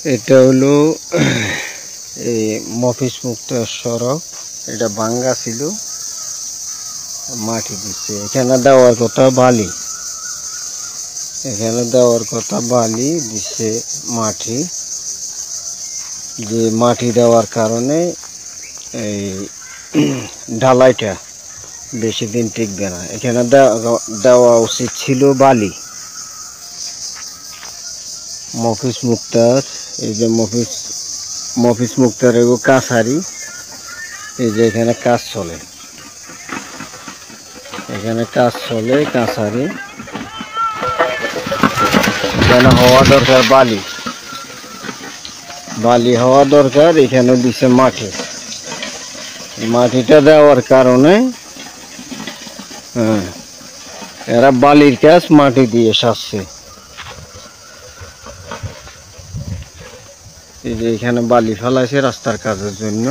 এটা হলো এই মফিজ মুক্ত সড়ক। এটা ভাঙ্গা ছিল, মাটি দিচ্ছে। এখানে দেওয়ার কথা বালি, এখানে দেওয়ার কথা বালি দিচ্ছে মাটি। যে মাটি দেওয়ার কারণে এই ঢালাইটা বেশি দিন টিকবে না। এখানে দেওয়া উচিত ছিল বালি। মফিজ মুক্তার, এই যে মফিজ মুক্তার এগো কাছারি, এই যে এখানে কাজ চলে, এখানে কাজ চলে কাছারি। এখানে হওয়া দরকার বালি, বালি হওয়া দরকার। এখানে দিচ্ছে মাটি, মাটিটা দেওয়ার কারণে এরা বালির কাজ মাটি দিয়ে সারছে। এই যে এখানে বালি ফেলাইছে রাস্তার কাজের জন্য।